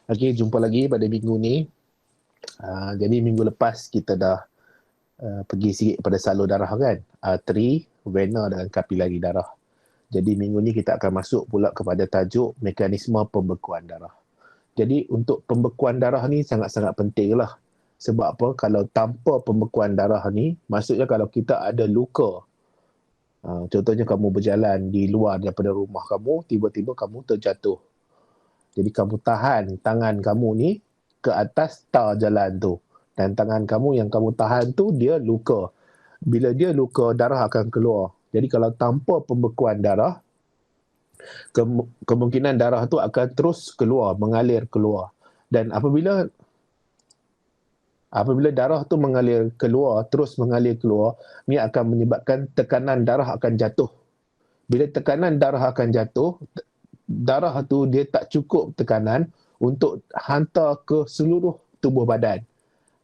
Okey, jumpa lagi pada minggu ni. Jadi minggu lepas kita dah pergi sikit pada salur darah kan. Arteri, vena dan kapilari darah. Jadi minggu ni kita akan masuk pula kepada tajuk mekanisme pembekuan darah. Jadi untuk pembekuan darah ni sangat-sangat penting lah. Sebab apa? Kalau tanpa pembekuan darah ni, maksudnya kalau kita ada luka, contohnya kamu berjalan di luar daripada rumah kamu, tiba-tiba kamu terjatuh. Jadi kamu tahan tangan kamu ni ke atas tar jalan tu. Dan tangan kamu yang kamu tahan tu dia luka. Bila dia luka, darah akan keluar. Jadi kalau tanpa pembekuan darah, kemungkinan darah tu akan terus keluar, mengalir keluar. Dan apabila darah tu mengalir keluar, terus mengalir keluar, ni akan menyebabkan tekanan darah akan jatuh. Bila tekanan darah akan jatuh, darah tu dia tak cukup tekanan untuk hantar ke seluruh tubuh badan.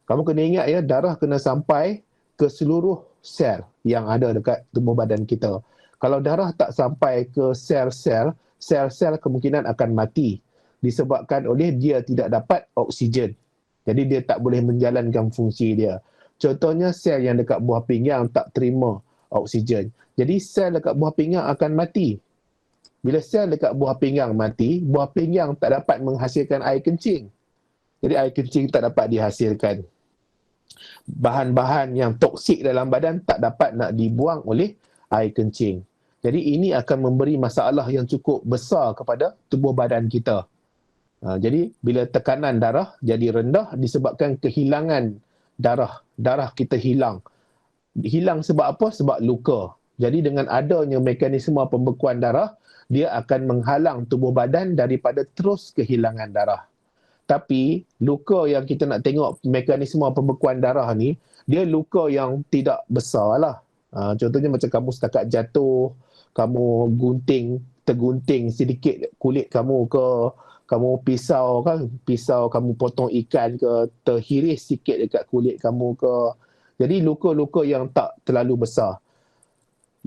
Kamu kena ingat ya, darah kena sampai ke seluruh sel yang ada dekat tubuh badan kita. Kalau darah tak sampai ke sel-sel, sel-sel kemungkinan akan mati disebabkan oleh dia tidak dapat oksigen. Jadi dia tak boleh menjalankan fungsi dia. Contohnya sel yang dekat buah pinggang tak terima oksigen. Jadi sel dekat buah pinggang akan mati. Bila sel dekat buah pinggang mati, buah pinggang tak dapat menghasilkan air kencing. Jadi air kencing tak dapat dihasilkan. Bahan-bahan yang toksik dalam badan tak dapat nak dibuang oleh air kencing. Jadi ini akan memberi masalah yang cukup besar kepada tubuh badan kita. Jadi bila tekanan darah jadi rendah disebabkan kehilangan darah. Darah kita hilang. Hilang sebab apa? Sebab luka. Jadi dengan adanya mekanisme pembekuan darah, dia akan menghalang tubuh badan daripada terus kehilangan darah. Tapi luka yang kita nak tengok mekanisme pembekuan darah ni, dia luka yang tidak besar lah. Contohnya macam kamu setakat jatuh, kamu tergunting sedikit kulit kamu ke, kamu pisau kamu potong ikan ke, terhiris sikit dekat kulit kamu ke. Jadi luka-luka yang tak terlalu besar.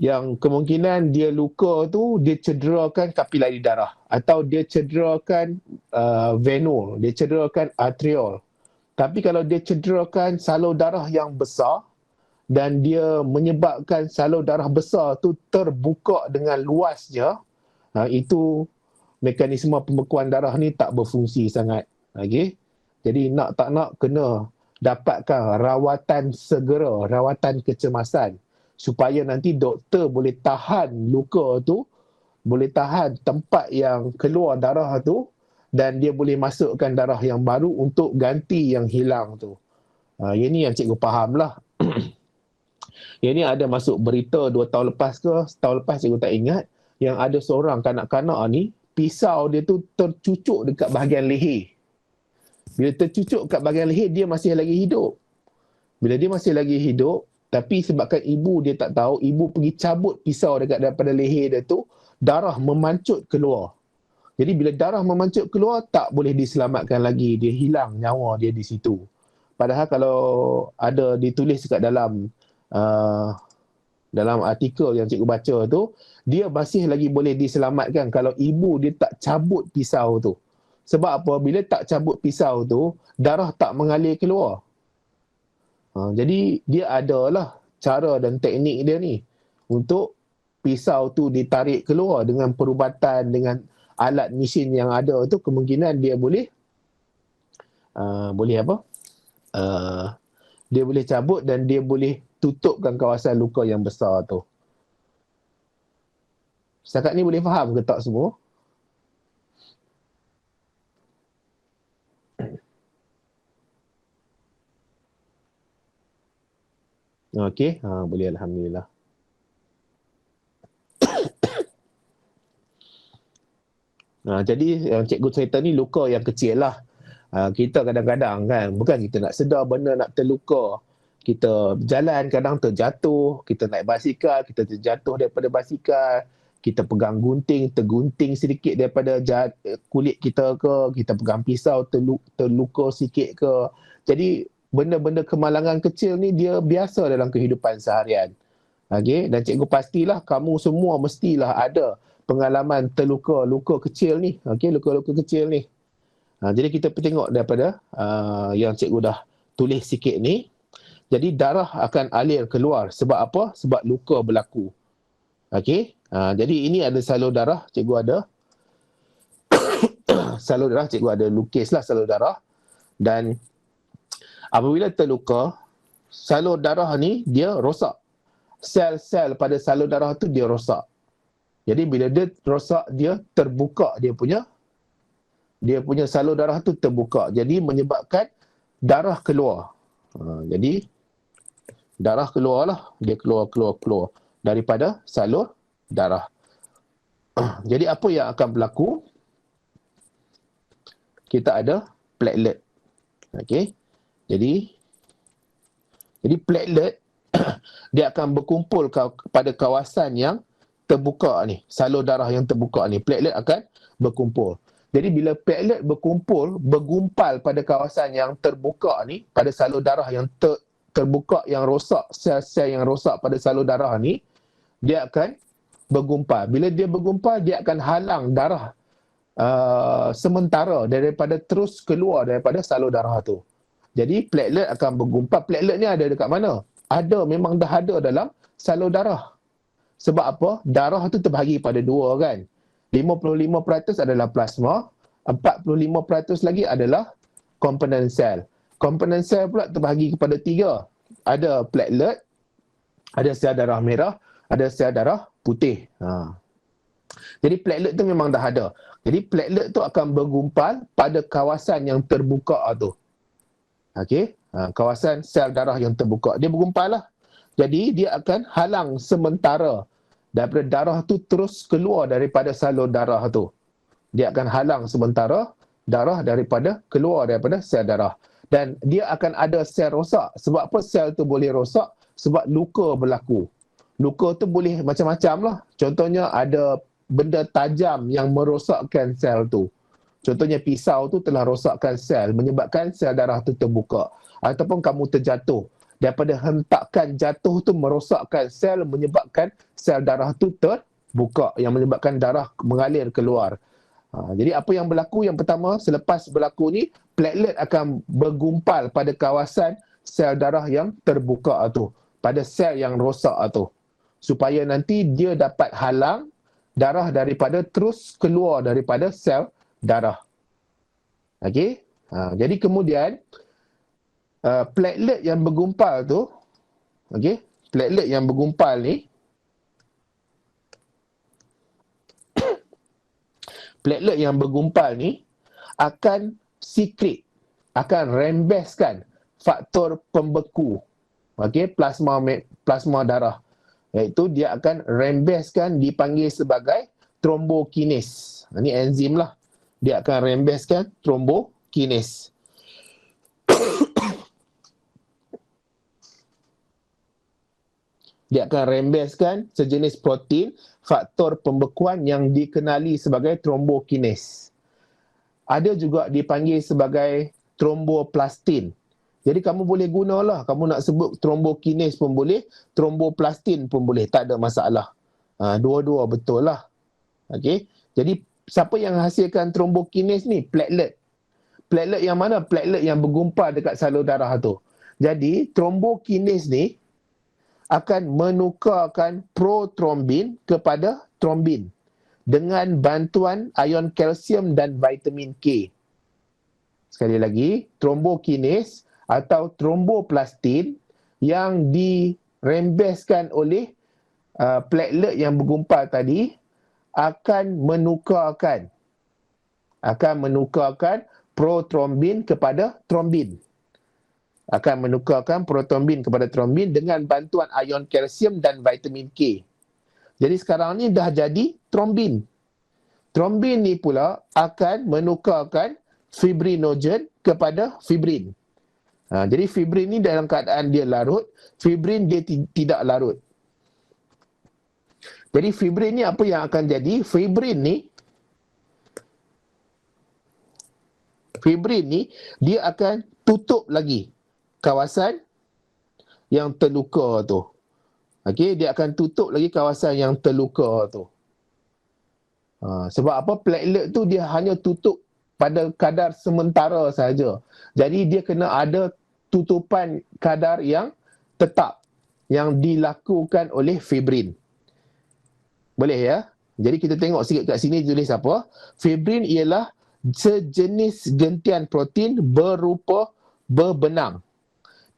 Yang kemungkinan dia luka tu, dia cederakan kapilari darah. Atau dia cederakan venul, dia cederakan arteriol. Tapi kalau dia cederakan salur darah yang besar, dan dia menyebabkan salur darah besar tu terbuka dengan luasnya, itu mekanisme pembekuan darah ni tak berfungsi sangat. Okay? Jadi nak tak nak kena dapatkan rawatan segera, rawatan kecemasan, supaya nanti doktor boleh tahan luka tu, boleh tahan tempat yang keluar darah tu, dan dia boleh masukkan darah yang baru untuk ganti yang hilang tu. Ini yang cikgu faham lah. Ini ada masuk berita 2 tahun lepas ke, setahun lepas cikgu tak ingat, yang ada seorang kanak-kanak ni, pisau dia tu tercucuk dekat bahagian leher. Bila tercucuk kat bahagian leher, dia masih lagi hidup. Bila dia masih lagi hidup, tapi sebabkan ibu dia tak tahu, ibu pergi cabut pisau daripada leher dia tu, darah memancut keluar. Jadi bila darah memancut keluar, tak boleh diselamatkan lagi. Dia hilang nyawa dia di situ. Padahal kalau ada ditulis kat dalam artikel yang cikgu baca tu, dia masih lagi boleh diselamatkan kalau ibu dia tak cabut pisau tu. Sebab apa? Bila tak cabut pisau tu, darah tak mengalir keluar. Jadi dia adalah cara dan teknik dia ni untuk pisau tu ditarik keluar dengan perubatan, dengan alat mesin yang ada tu, kemungkinan dia boleh dia boleh cabut dan dia boleh tutupkan kawasan luka yang besar tu. Setakat ni boleh faham ke tak semua? Okey, boleh, alhamdulillah. Jadi yang cikgu cerita ni luka yang kecil lah. Kita kadang-kadang kan, bukan kita nak sedar benda nak terluka. Kita berjalan kadang terjatuh, kita naik basikal, kita terjatuh daripada basikal, kita pegang gunting, tergunting sedikit daripada kulit kita ke, kita pegang pisau, terluka sikit ke. Jadi benda-benda kemalangan kecil ni dia biasa dalam kehidupan seharian. Okay? Dan cikgu pastilah kamu semua mestilah ada pengalaman terluka, luka kecil ni. Okay? Luka-luka kecil ni. Jadi kita tengok daripada yang cikgu dah tulis sikit ni. Jadi darah akan alir keluar. Sebab apa? Sebab luka berlaku. Okey. Jadi ini ada salur darah. Cikgu ada salur darah. Cikgu ada lukislah salur darah. Dan apabila terluka, salur darah ni dia rosak. Sel-sel pada salur darah tu dia rosak. Jadi bila dia rosak, dia terbuka dia punya salur darah tu terbuka. Jadi menyebabkan darah keluar. Jadi darah keluar lah. Dia keluar daripada salur darah. Jadi apa yang akan berlaku? Kita ada platelet. Okey. Jadi platelet dia akan berkumpul pada kawasan yang terbuka ni. Salur darah yang terbuka ni. Platelet akan berkumpul. Jadi bila platelet berkumpul, bergumpal pada kawasan yang terbuka ni, pada salur darah yang terbuka, yang rosak, sel-sel yang rosak pada salur darah ni, dia akan bergumpal. Bila dia bergumpal, dia akan halang darah sementara daripada terus keluar daripada salur darah tu. Jadi platelet akan bergumpal. Platelet ni ada dekat mana? Memang dah ada dalam salur darah. Sebab apa? Darah tu terbahagi pada dua kan. 55% adalah plasma, 45% lagi adalah komponen sel. Komponen sel pula terbahagi kepada 3. Ada platelet, ada sel darah merah, ada sel darah putih. Jadi platelet tu memang dah ada. Jadi platelet tu akan bergumpal pada kawasan yang terbuka tu. Okey, kawasan sel darah yang terbuka. Dia bergumpal lah. Jadi dia akan halang sementara daripada darah tu terus keluar daripada salur darah tu. Dia akan halang sementara darah keluar daripada sel darah. Dan dia akan ada sel rosak. Sebab apa sel tu boleh rosak? Sebab luka berlaku. Luka tu boleh macam-macam lah. Contohnya ada benda tajam yang merosakkan sel tu. Contohnya pisau tu telah rosakkan sel, menyebabkan sel darah tu terbuka. Ataupun kamu terjatuh. Daripada hentakan jatuh tu merosakkan sel, menyebabkan sel darah tu terbuka, yang menyebabkan darah mengalir keluar. Jadi apa yang berlaku? Yang pertama, selepas berlaku ni, platelet akan bergumpal pada kawasan sel darah yang terbuka tu, pada sel yang rosak tu, supaya nanti dia dapat halang darah daripada terus keluar daripada sel darah. Okey. Jadi kemudian platelet yang bergumpal tu, okey, platelet yang bergumpal ni, platelet yang bergumpal ni akan secrete, akan rembeskan faktor pembeku, okey, plasma darah. Iaitu dia akan rembeskan, dipanggil sebagai thrombokinase. Ini enzim lah. Dia akan rembeskan thrombokinase. Dia akan rembeskan sejenis protein faktor pembekuan yang dikenali sebagai thrombokinase. Ada juga dipanggil sebagai thromboplastin. Jadi kamu boleh gunalah, kamu nak sebut thrombokinase pun boleh, thromboplastin pun boleh, tak ada masalah. Dua-dua betul lah. Okey. Jadi siapa yang hasilkan thrombokinase ni? Platelet. Platelet yang mana? Platelet yang bergumpal dekat salur darah tu. Jadi thrombokinase ni akan menukarkan protrombin kepada trombin dengan bantuan ion kalsium dan vitamin K. Sekali lagi, thrombokinase atau thromboplastin yang dirembeskan oleh platelet yang bergumpal tadi akan menukarkan protrombin kepada trombin. Akan menukarkan protrombin kepada trombin dengan bantuan ion kalsium dan vitamin K. Jadi sekarang ni dah jadi trombin. Trombin ni pula akan menukarkan fibrinogen kepada fibrin. Jadi fibrin ni dalam keadaan dia larut, fibrin dia tidak larut. Jadi fibrin ni apa yang akan jadi? Fibrin ni dia akan tutup lagi kawasan yang terluka tu. Okey, dia akan tutup lagi kawasan yang terluka tu. Sebab apa? Platelet tu dia hanya tutup pada kadar sementara saja. Jadi dia kena ada tutupan kadar yang tetap yang dilakukan oleh fibrin. Boleh ya? Jadi kita tengok sikit kat sini tulis apa? Fibrin ialah sejenis gentian protein berupa berbenang.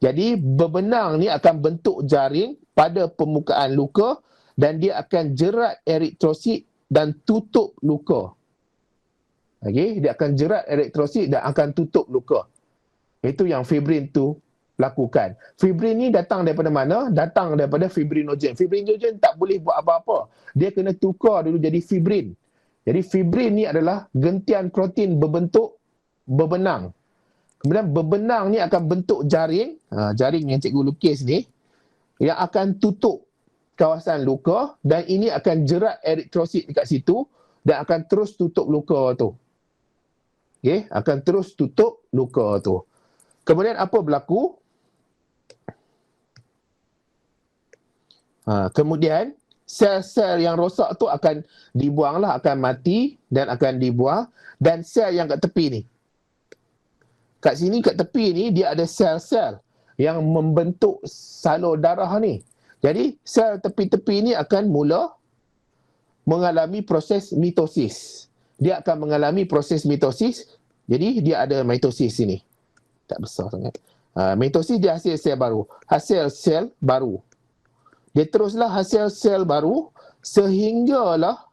Jadi berbenang ni akan bentuk jaring pada permukaan luka dan dia akan jerat eritrosit dan tutup luka. Okey, dia akan jerat eritrosit dan akan tutup luka. Itu yang fibrin tu lakukan. Fibrin ni datang daripada mana? Datang daripada fibrinogen. Fibrinogen tak boleh buat apa-apa. Dia kena tukar dulu jadi fibrin. Jadi fibrin ni adalah gentian protein berbentuk berbenang. Kemudian berbenang ni akan bentuk jaring, jaring yang cikgu lukis ni, yang akan tutup kawasan luka dan ini akan jerat eritrosit dekat situ dan akan terus tutup luka tu. Okey, akan terus tutup luka tu. Kemudian apa berlaku? Kemudian sel-sel yang rosak tu akan dibuanglah, akan mati dan akan dibuang. Dan sel yang kat tepi ni, kat sini kat tepi ni dia ada sel-sel yang membentuk salur darah ni. Jadi sel tepi-tepi ni akan mula mengalami proses mitosis. Dia akan mengalami proses mitosis. Jadi dia ada mitosis sini. Tak besar sangat. Mitosis dia hasil sel baru. Hasil sel baru. Dia teruslah hasil sel baru sehinggalah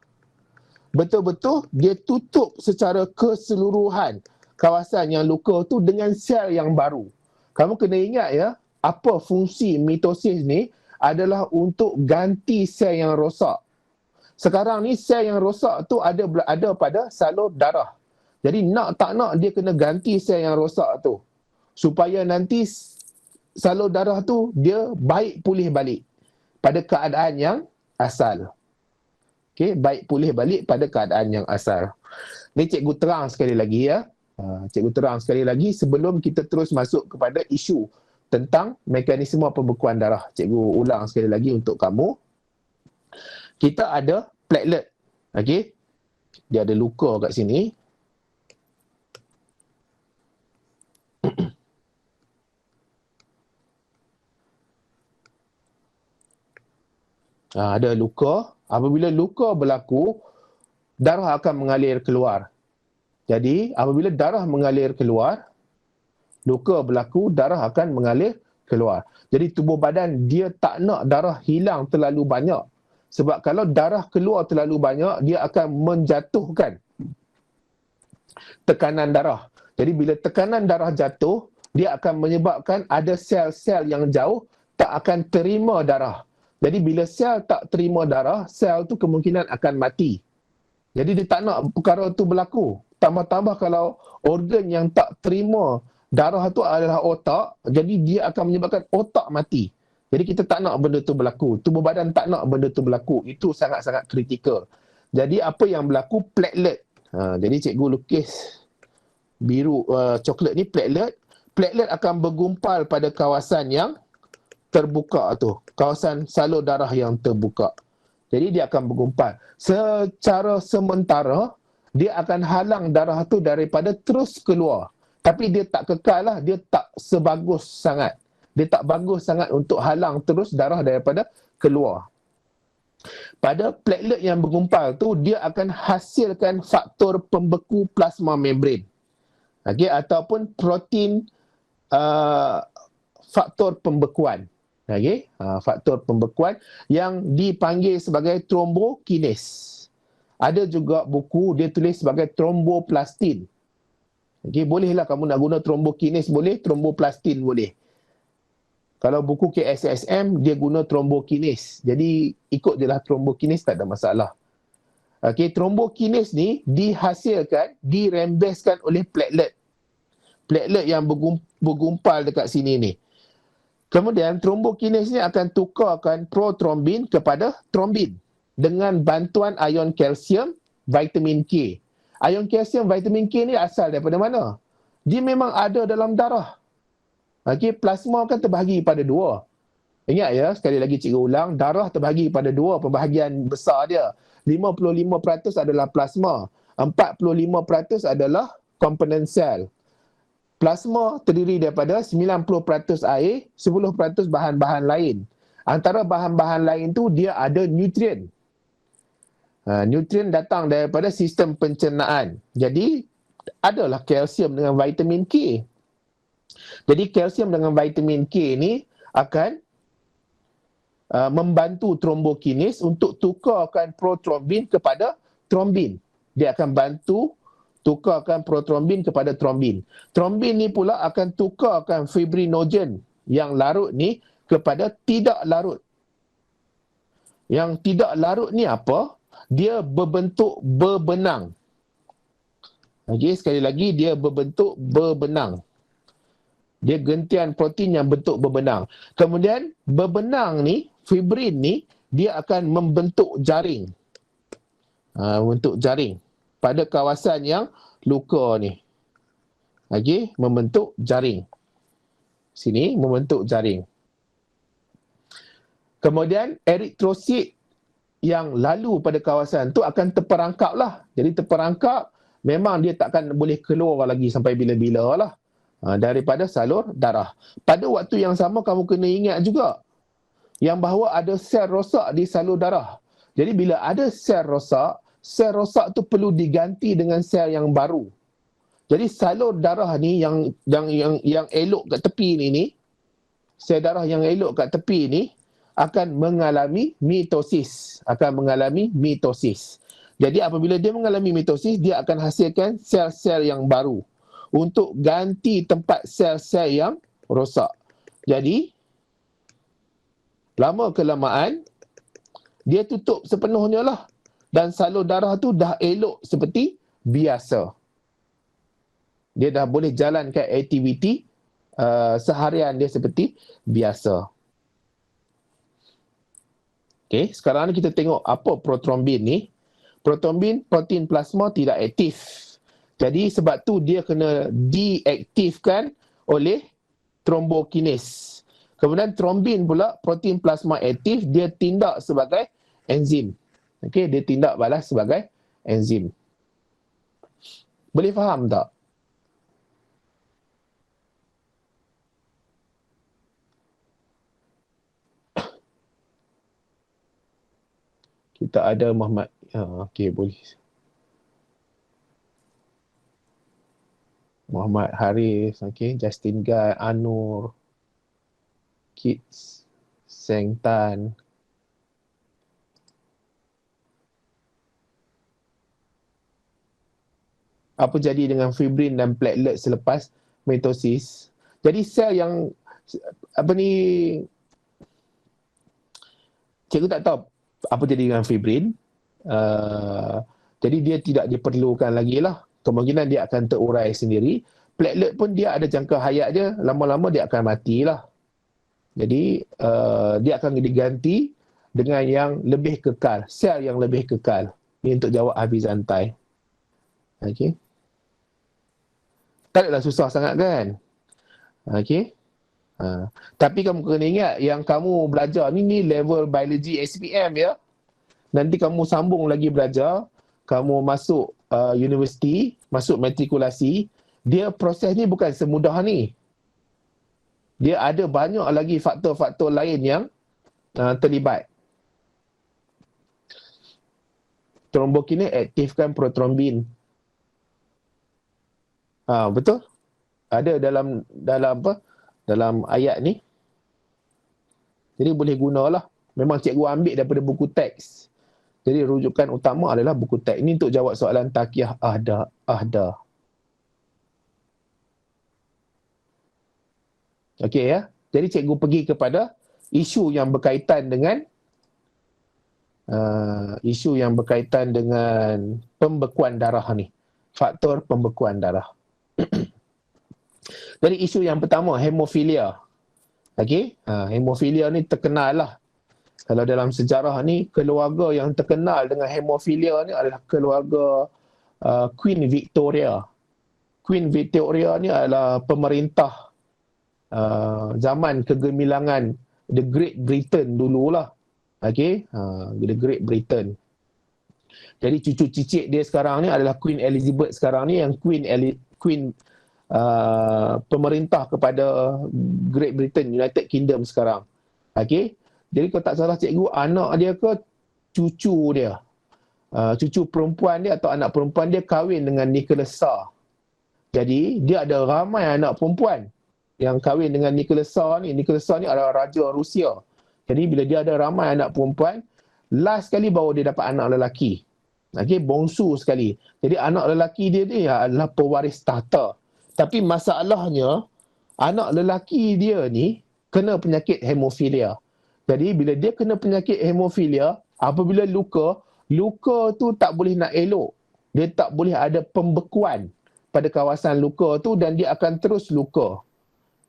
betul-betul dia tutup secara keseluruhan kawasan yang luka tu dengan sel yang baru. Kamu kena ingat ya, apa fungsi mitosis ni adalah untuk ganti sel yang rosak. Sekarang ni sel yang rosak tu ada pada salur darah. Jadi nak tak nak dia kena ganti sel yang rosak tu supaya nanti salur darah tu dia baik pulih balik pada keadaan yang asal. Okey, baik pulih balik pada keadaan yang asal. Ni cikgu terang sekali lagi ya. Cikgu terang sekali lagi sebelum kita terus masuk kepada isu tentang mekanisme pembekuan darah. Cikgu ulang sekali lagi untuk kamu. Kita ada platelet. Okey. Dia ada luka kat sini. Ada luka. Apabila luka berlaku, darah akan mengalir keluar. Jadi, apabila darah mengalir keluar, luka berlaku, darah akan mengalir keluar. Jadi, tubuh badan dia tak nak darah hilang terlalu banyak. Sebab kalau darah keluar terlalu banyak, dia akan menjatuhkan tekanan darah. Jadi, bila tekanan darah jatuh, dia akan menyebabkan ada sel-sel yang jauh tak akan terima darah. Jadi bila sel tak terima darah, sel tu kemungkinan akan mati. Jadi dia tak nak perkara tu berlaku. Tambah-tambah kalau organ yang tak terima darah tu adalah otak, jadi dia akan menyebabkan otak mati. Jadi kita tak nak benda tu berlaku. Tubuh badan tak nak benda tu berlaku. Itu sangat-sangat kritikal. Jadi apa yang berlaku? Platelet. Jadi cikgu lukis biru coklat ni platelet. Platelet akan bergumpal pada kawasan yang terbuka tu, kawasan salur darah yang terbuka. Jadi dia akan bergumpal. Secara sementara, dia akan halang darah tu daripada terus keluar. Tapi dia tak kekal lah, dia tak sebagus sangat. Dia tak bagus sangat untuk halang terus darah daripada keluar. Pada platelet yang bergumpal tu, dia akan hasilkan faktor pembeku plasma membran. Okay, ataupun protein faktor pembekuan. Okay, faktor pembekuan yang dipanggil sebagai thrombokinase. Ada juga buku dia tulis sebagai thromboplastin. Okay, bolehlah kamu nak guna thrombokinase boleh, thromboplastin boleh. Kalau buku KSSM dia guna thrombokinase. Jadi ikut je lah thrombokinase, tak ada masalah. Okay, thrombokinase ni dihasilkan, dirembeskan oleh platelet. Platelet yang bergumpal dekat sini ni. Kemudian thrombokinase ni akan tukarkan protrombin kepada trombin dengan bantuan ion kalsium, vitamin K. Ion kalsium, vitamin K ni asal daripada mana? Dia memang ada dalam darah. Okey, plasma kan terbahagi pada dua. Ingat ya, sekali lagi cikgu ulang, darah terbahagi pada dua pembahagian besar dia. 55% adalah plasma, 45% adalah komponen sel. Plasma terdiri daripada 90% air, 10% bahan-bahan lain. Antara bahan-bahan lain tu dia ada nutrien. Nutrien datang daripada sistem pencernaan. Jadi adalah kalsium dengan vitamin K. Jadi kalsium dengan vitamin K ni akan membantu trombokinis untuk tukarkan protrombin kepada trombin. Dia akan bantu tukarkan protrombin kepada trombin. Trombin ni pula akan tukarkan fibrinogen yang larut ni kepada tidak larut. Yang tidak larut ni apa? Dia berbentuk berbenang. Okey, sekali lagi dia berbentuk berbenang. Dia gentian protein yang bentuk berbenang. Kemudian berbenang ni, fibrin ni, dia akan membentuk jaring. Membentuk jaring pada kawasan yang luka ni. Okey, membentuk jaring. Sini membentuk jaring. Kemudian eritrosit yang lalu pada kawasan tu akan terperangkap lah. Jadi terperangkap, memang dia takkan boleh keluar lagi sampai bila-bila lah daripada salur darah. Pada waktu yang sama kamu kena ingat juga yang bahawa ada sel rosak di salur darah. Jadi bila ada sel rosak tu perlu diganti dengan sel yang baru. Jadi salur darah ni yang elok kat tepi ni, sel darah yang elok kat tepi ni akan mengalami mitosis. Jadi apabila dia mengalami mitosis, dia akan hasilkan sel-sel yang baru untuk ganti tempat sel-sel yang rosak. Jadi lama kelamaan dia tutup sepenuhnya lah, dan salur darah tu dah elok seperti biasa. Dia dah boleh jalankan aktiviti seharian dia seperti biasa. Okey, sekarang ni kita tengok apa protrombin ni. Protrombin, protein plasma tidak aktif. Jadi sebab tu dia kena diaktifkan oleh trombokinis. Kemudian trombin pula, protein plasma aktif, dia tindak sebagai enzim. Okey, dia tindak balas sebagai enzim. Boleh faham tak? Kita ada Muhammad. Okey, boleh. Muhammad Haris, okey, Justin Guy, Anur, Kids, Seng Tan. Apa jadi dengan fibrin dan platelet selepas mitosis? Jadi sel yang cikgu tak tahu apa jadi dengan fibrin. Jadi dia tidak diperlukan lagi lah. Kemungkinan dia akan terurai sendiri. Platelet pun dia ada jangka hayat dia. Lama-lama dia akan mati lah. Jadi dia akan diganti dengan yang lebih kekal. Sel yang lebih kekal. Ini untuk jawab Hafiz Antai. Okey. Tak adalah susah sangat kan? Okey. Tapi kamu kena ingat yang kamu belajar ni level biologi SPM ya. Nanti kamu sambung lagi belajar, kamu masuk universiti, masuk matrikulasi, dia proses ni bukan semudah ni. Dia ada banyak lagi faktor-faktor lain yang terlibat. Trombokinis aktifkan protrombin. Betul? Ada dalam dalam ayat ni. Jadi boleh gunalah. Memang cikgu ambil daripada buku teks. Jadi rujukan utama adalah buku teks. Ini untuk jawab soalan Taqiyah Ahda. Okey ya. Jadi cikgu pergi kepada isu yang berkaitan dengan pembekuan darah ni. Faktor pembekuan darah. Jadi isu yang pertama, hemofilia. Okey, hemofilia ni terkenal lah. Kalau dalam sejarah ni, keluarga yang terkenal dengan hemofilia ni adalah keluarga Queen Victoria. Queen Victoria ni adalah pemerintah zaman kegemilangan The Great Britain dululah. Okey, The Great Britain. Jadi cucu cicit dia sekarang ni adalah Queen Elizabeth sekarang ni, yang Queen Queen pemerintah kepada Great Britain, United Kingdom sekarang. Okey. Jadi kalau tak salah cikgu, anak dia ke cucu dia, cucu perempuan dia atau anak perempuan dia kahwin dengan Nicholas Tsar. Jadi dia ada ramai anak perempuan yang kahwin dengan Nicholas Tsar ni. Nicholas Tsar ni adalah raja Rusia. Jadi bila dia ada ramai anak perempuan, last sekali baru dia dapat anak lelaki. Okey, bongsu sekali. Jadi anak lelaki dia ni adalah pewaris tahta. Tapi masalahnya, anak lelaki dia ni kena penyakit hemofilia. Jadi bila dia kena penyakit hemofilia, apabila luka tu tak boleh nak elok. Dia tak boleh ada pembekuan pada kawasan luka tu dan dia akan terus luka.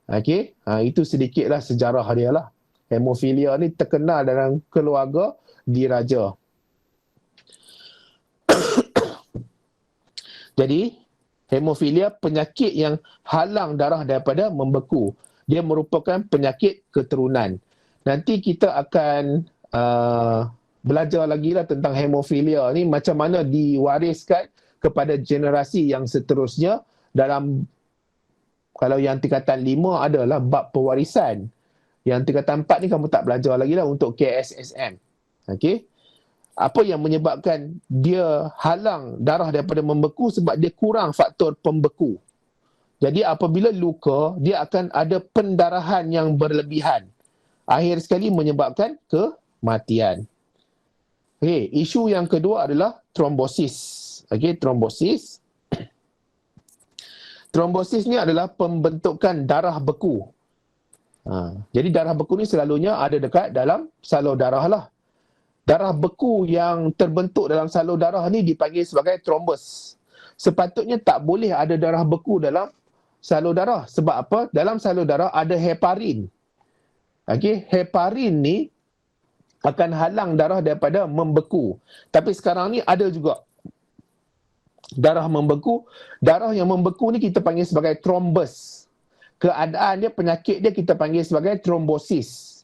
Okey, itu sedikitlah sejarah dia lah. Hemofilia ni terkenal dalam keluarga diraja. Jadi, hemofilia penyakit yang halang darah daripada membeku. Dia merupakan penyakit keturunan. Nanti kita akan belajar lagi lah tentang hemofilia ni, macam mana diwariskan kepada generasi yang seterusnya. Dalam, kalau yang tingkatan 5 adalah bab pewarisan. Yang tingkatan 4 ni kamu tak belajar lagi lah untuk KSSM. Okey. Apa yang menyebabkan dia halang darah daripada membeku? Sebab dia kurang faktor pembeku. Jadi apabila luka, dia akan ada pendarahan yang berlebihan. Akhir sekali menyebabkan kematian. Okey, isu yang kedua adalah trombosis. Okey, trombosis. Trombosis ni adalah pembentukan darah beku. Jadi darah beku ni selalunya ada dekat dalam salur darah lah. Darah beku yang terbentuk dalam salur darah ni dipanggil sebagai trombus. Sepatutnya tak boleh ada darah beku dalam salur darah. Sebab apa? Dalam salur darah ada heparin. Okey, heparin ni akan halang darah daripada membeku. Tapi sekarang ni ada juga darah membeku. Darah yang membeku ni kita panggil sebagai trombus. Keadaan dia, penyakit dia kita panggil sebagai trombosis.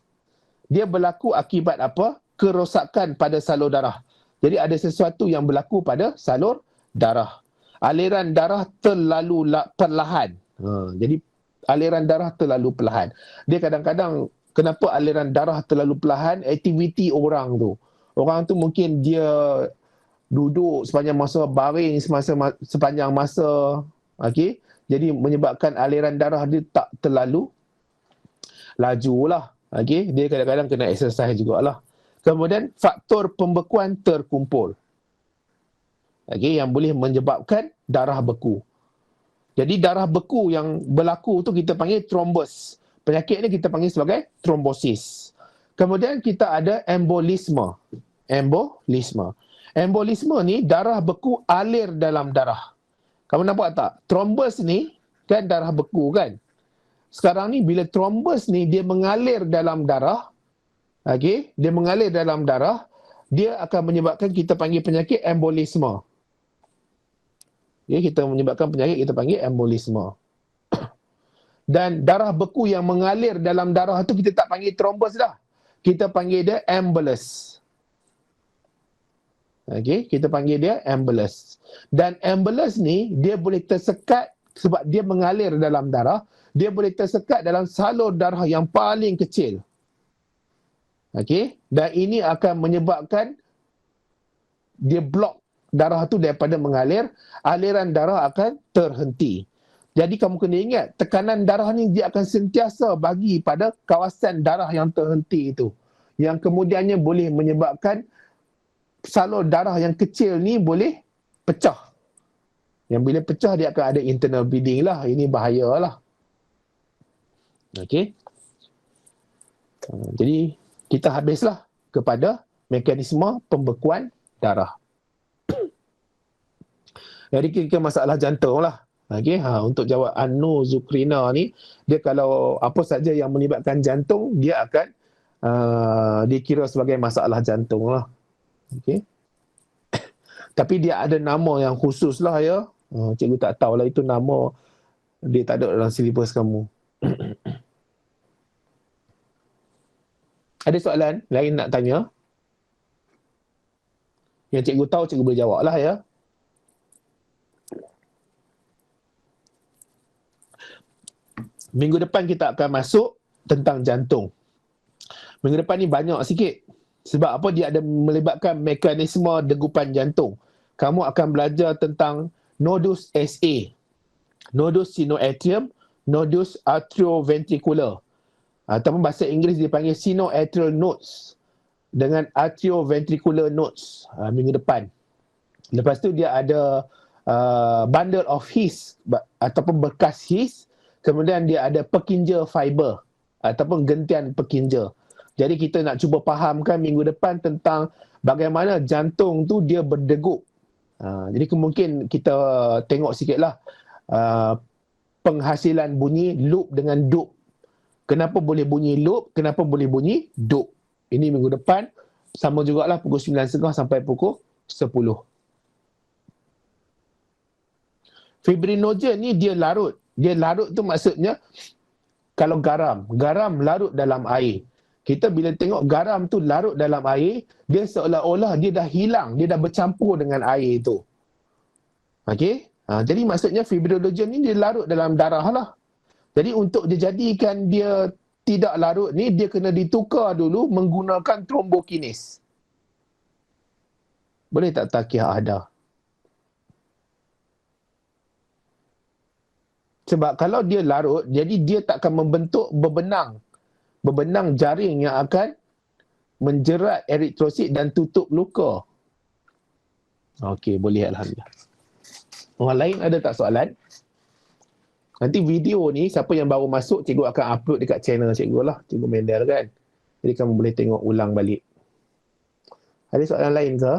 Dia berlaku akibat apa? Kerosakan pada salur darah. Jadi ada sesuatu yang berlaku pada salur darah. Aliran darah terlalu perlahan. Jadi aliran darah terlalu perlahan. Dia kadang-kadang, kenapa aliran darah terlalu perlahan? Aktiviti orang tu. Orang tu mungkin dia duduk sepanjang masa, baring sepanjang masa. Okey. Jadi menyebabkan aliran darah dia tak terlalu laju lah. Okey. Dia kadang-kadang kena exercise jugalah. Kemudian faktor pembekuan terkumpul. Okey, yang boleh menyebabkan darah beku. Jadi darah beku yang berlaku tu kita panggil trombus. Penyakit ni kita panggil sebagai trombosis. Kemudian kita ada embolisme. Embolisme ni darah beku alir dalam darah. Kamu nampak tak? Trombus ni kan darah beku kan? Sekarang ni bila trombus ni dia mengalir dalam darah, okey, dia mengalir dalam darah, dia akan menyebabkan kita panggil penyakit embolisme. Okay, kita menyebabkan penyakit kita panggil embolisme. Dan darah beku yang mengalir dalam darah tu kita tak panggil trombus dah. Kita panggil dia embolus. Okey, kita panggil dia embolus. Dan embolus ni dia boleh tersekat sebab dia mengalir dalam darah, dia boleh tersekat dalam salur darah yang paling kecil. Okey, dan ini akan menyebabkan dia blok darah tu daripada mengalir, aliran darah akan terhenti. Jadi kamu kena ingat, tekanan darah ni dia akan sentiasa bagi pada kawasan darah yang terhenti itu. Yang kemudiannya boleh menyebabkan salur darah yang kecil ni boleh pecah. Yang bila pecah dia akan ada internal bleeding lah. Ini bahayalah. Okey. Jadi kita habislah kepada mekanisme pembekuan darah. Jadi kira masalah jantung lah. Okey, untuk jawab Anu Zukrina ni, dia kalau apa saja yang melibatkan jantung, dia akan dikira sebagai masalah jantung lah. Okey. Tapi dia ada nama yang khusus lah ya. Cikgu tak tahulah itu nama, dia tak ada dalam silibus kamu. Ada soalan lain nak tanya? Yang cikgu tahu, cikgu boleh jawab lah ya. Minggu depan kita akan masuk tentang jantung. Minggu depan ni banyak sikit. Sebab apa? Dia ada melibatkan mekanisme degupan jantung. Kamu akan belajar tentang nodus SA, nodus sinoatrium, nodus atrioventricular. Ataupun bahasa Inggeris dipanggil sinoatrial nodes dengan atrioventricular nodes minggu depan. Lepas tu dia ada bundle of His ataupun bekas His. Kemudian dia ada Purkinje fiber ataupun gentian Purkinje. Jadi kita nak cuba fahamkan minggu depan tentang bagaimana jantung tu dia berdegup. Jadi mungkin kita tengok sikitlah penghasilan bunyi loop dengan dup. Kenapa boleh bunyi loop, kenapa boleh bunyi dup. Ini minggu depan, sama jugalah pukul 9.30 sampai pukul 10. Fibrinogen ni dia larut. Dia larut tu maksudnya kalau garam larut dalam air. Kita bila tengok garam tu larut dalam air, dia seolah-olah dia dah hilang, dia dah bercampur dengan air tu. Okey? Jadi maksudnya fibrinogen ni dia larut dalam darah lah. Jadi untuk dijadikan dia tidak larut ni, dia kena ditukar dulu menggunakan thrombokinase. Boleh tak takiah ada? Sebab kalau dia larut, jadi dia tak akan membentuk bebenang jaring yang akan menjerat eritrosit dan tutup luka. Okey, boleh, alhamdulillah. Orang lain ada tak soalan? Nanti video ni, siapa yang baru masuk, cikgu akan upload dekat channel cikgu lah. Cikgu Mendel kan. Jadi kamu boleh tengok ulang balik. Ada soalan lain ke?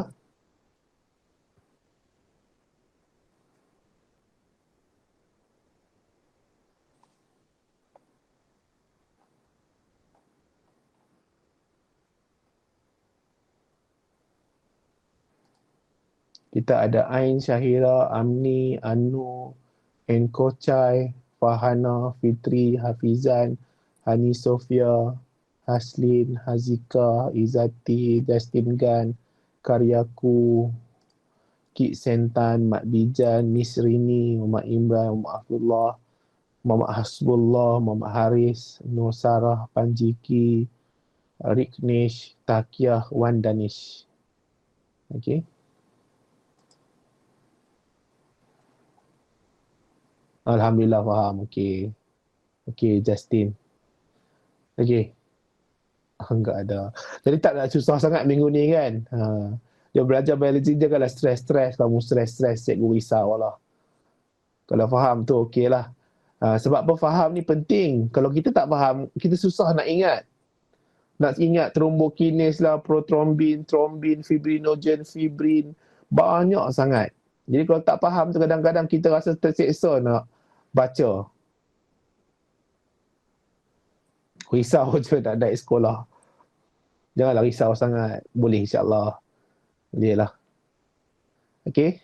Kita ada Ain, Syahira, Amni, Anu, Enkochai, Fahana, Fitri, Hafizan, Hani Sofia, Haslin, Hazika, Izati, Justin Gan, Karyaku, Kik Sentan, Mak Bijan, Miss Rini, Muhammad Imran, Muhammad Abdullah, Muhammad Hasbullah, Muhammad Haris, Nur Sarah, Panjiki, Riknesh, Takiah, Wan Danish. Okey. Alhamdulillah faham. Okey. Okey, Justin. Okey. Enggak ada. Jadi tak nak susah sangat minggu ni kan. Dia belajar biologi dia kalau stres-stres. Kamu stres-stres, cikgu risau lah. Kalau faham tu okey lah. Sebab apa faham ni penting. Kalau kita tak faham, kita susah nak ingat. Nak ingat thrombokinase lah, prothrombin, thrombin, fibrinogen, fibrin. Banyak sangat. Jadi kalau tak faham tu kadang-kadang kita rasa terseksa nak baca. Risau je nak naik sekolah. Janganlah risau sangat. Boleh insyaAllah. Boleh lah. Okey.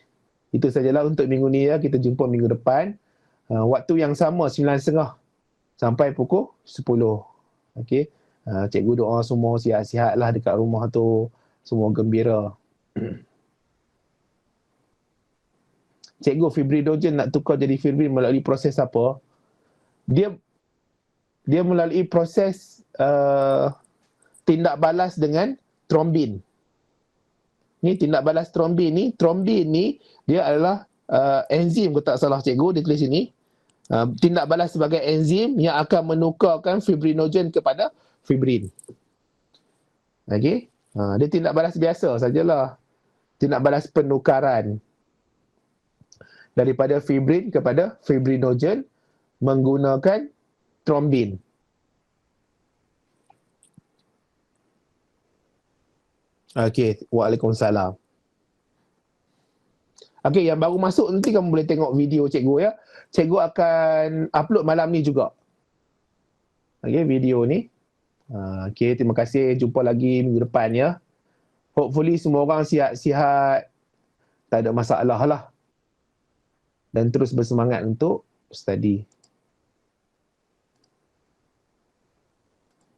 Itu sajalah untuk minggu ni ya. Kita jumpa minggu depan. Waktu yang sama 9.30 sampai pukul 10. Okey. Cikgu doa semua sihat-sihat lah dekat rumah tu. Semua gembira. Cikgu, fibrinogen nak tukar jadi fibrin melalui proses apa? Dia melalui proses tindak balas dengan trombin. Ni tindak balas trombin ni. Trombin ni dia adalah enzim, kalau tak salah cikgu, dia tulis sini. Tindak balas sebagai enzim yang akan menukarkan fibrinogen kepada fibrin. Okey? Dia tindak balas biasa sajalah. Tindak balas penukaran daripada fibrin kepada fibrinogen menggunakan trombin. Okey, waalaikumsalam. Okey, yang baru masuk nanti kamu boleh tengok video cikgu ya. Cikgu akan upload malam ni juga. Okey, video ni. Okey, terima kasih. Jumpa lagi minggu depan ya. Hopefully semua orang sihat-sihat. Tak ada masalah lah. Dan terus bersemangat untuk study.